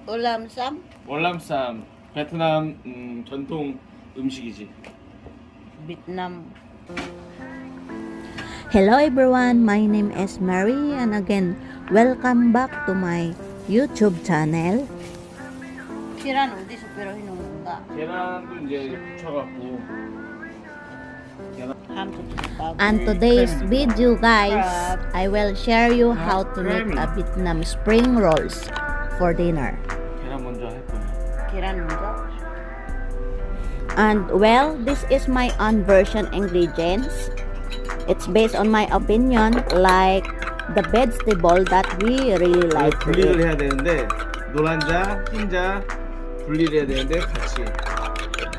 Ulam sam? 월남쌈 베트남 전통 음식이지. Vietnam. Hello everyone, my name is Mary and again, welcome back to my YouTube channel. 계란 어디서 빼러 해놓은 건가? 계란도 이제 부쳐갖고 함도 And today's video guys, I will share you how to make a Vietnam spring rolls for dinner. 계란 먼저 할 거야. 계란 먼저? And well, this is my own version ingredients. It's based on my opinion, like the vegetable that we really like to 분리를 eat. 해야 되는데 노란자, 흰자 분리를 해야 되는데 같이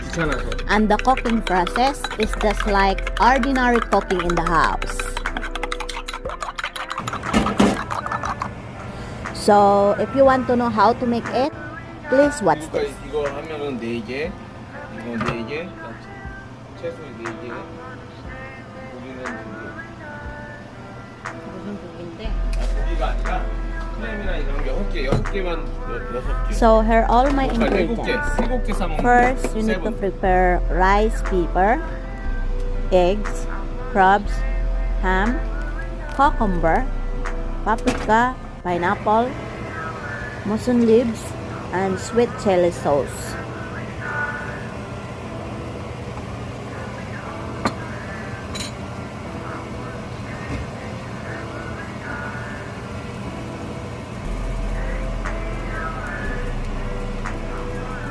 귀찮아서. And the cooking process is just like ordinary cooking in the house. So, if you want to know how to make it, please watch this. 이거 하면은 4개, 이거 4개, 채소 4개, 고기는 2개. 무슨 고기인데? 고기가 아니라 크림이나 이런 게 6개만 6개. So, here are all my 7개, ingredients. 7개 사 먹는 First, you need to prepare rice paper, eggs, crabs, ham, cucumber, paprika, pineapple, mushroom leaves, and sweet chili sauce.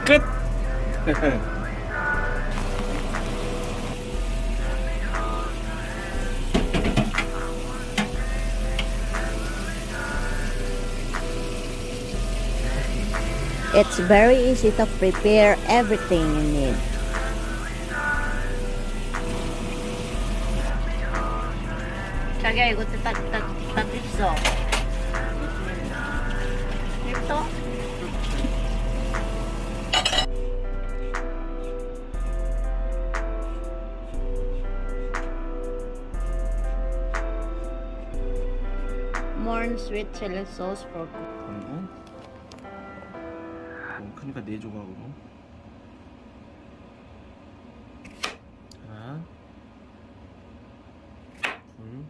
끝! It's very easy to prepare everything you need. 자기야 이거 다 됐어. 됐어? More sweet chili sauce for 그리고 크니까 4조각으로 하나 둘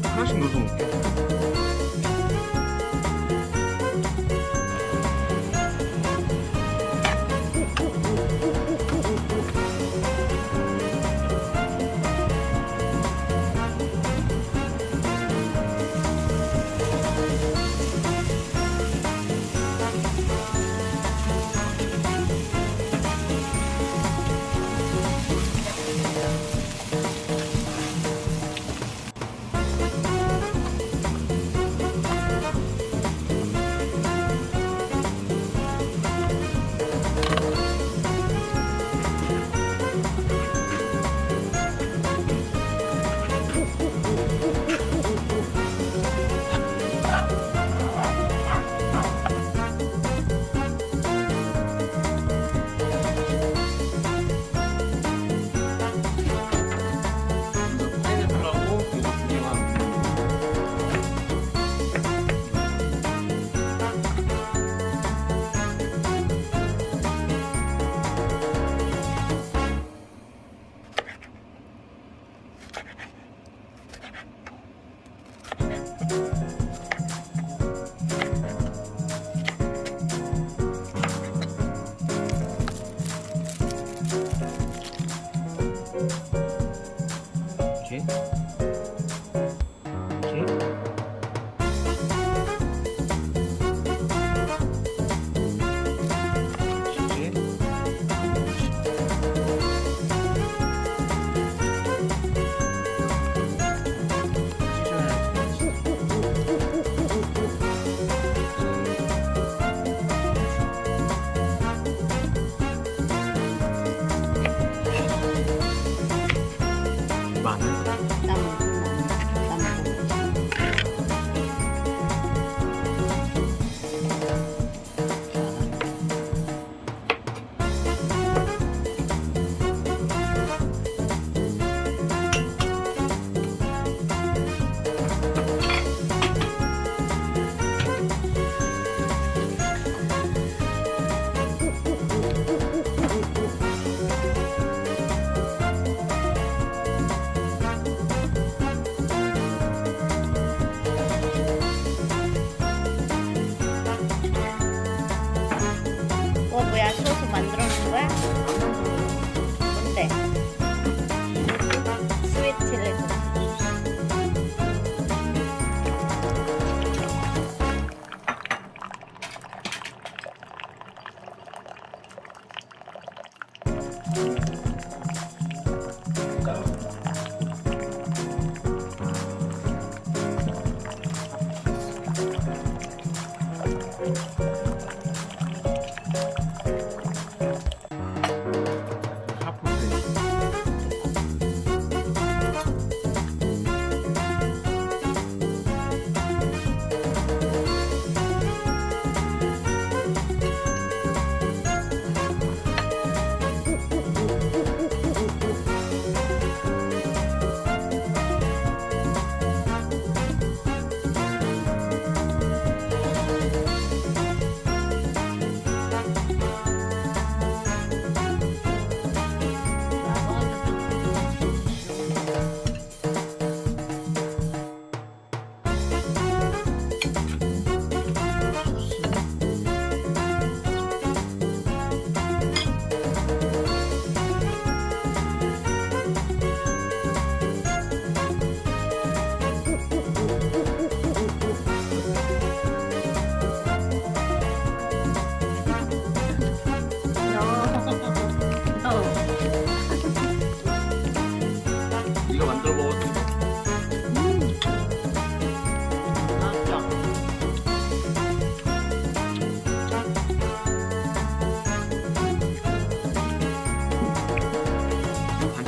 하나씩 넣어서 먹게. 파인애플하고 이거 2개만. 오케이. 오케이. 오케이. 마늘. tama.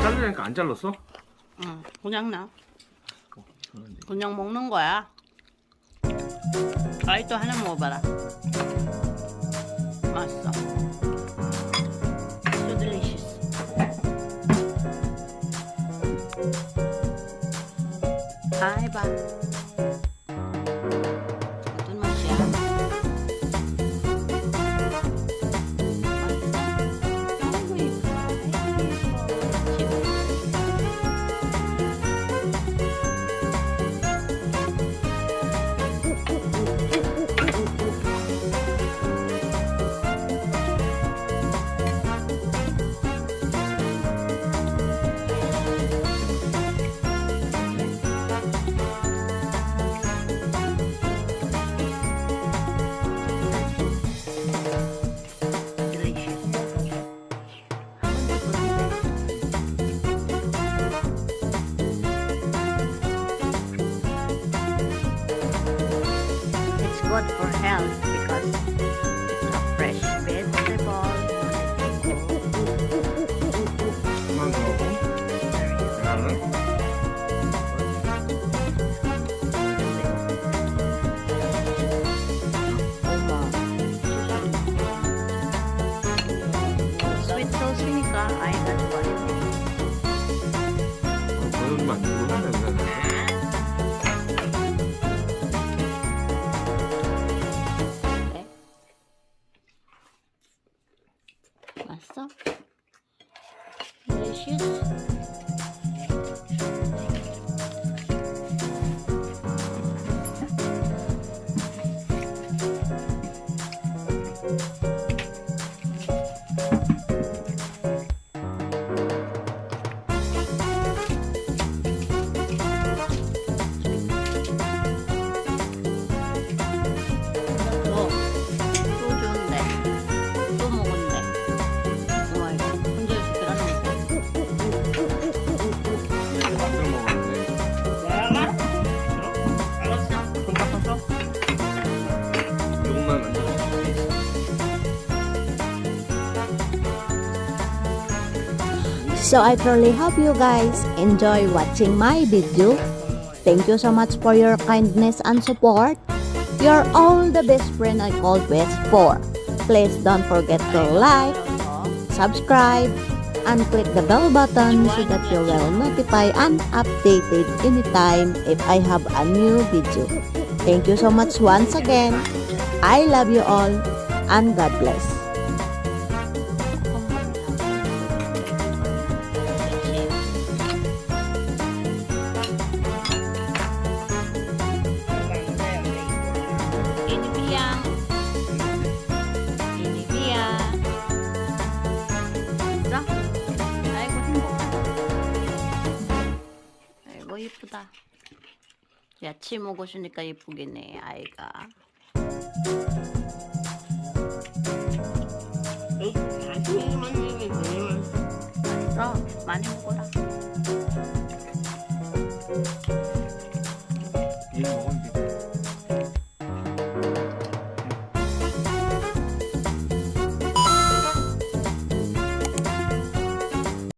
자르려니까 안 잘랐어? 응, 그냥 나. 그런데. 그냥 먹는 거야. 아이 또 하나 먹어봐라. 맛있어. So delicious. 다 해봐. 어떤 맛이야? 아이고 이뻐. 아이고 이뻐. It's good for health because it's a fresh vegetable. 그만 더 하고. 계란은? 스윗 소스니까 아이가 좋아해. 보여주면 안 되고 한다. 네. 맛있어? Delicious? 또 좋은데 또 먹은데 정말 혼자서 계란 먹어. 만들어 먹었는데. 알았어. 돈 바꿔서. 조금만 만들어. So I truly hope you guys enjoy watching my video. Thank you so much for your kindness and support. You're all the best friend I called best for. Please don't forget to like, subscribe, and click the bell button so that you will notify and updated anytime if I have a new video. Thank you so much once again. I love you all and God bless. 아이고 이쁘다. 야채 먹으시니까 이쁘겠네 아이가. 맛있어? 많이 먹어.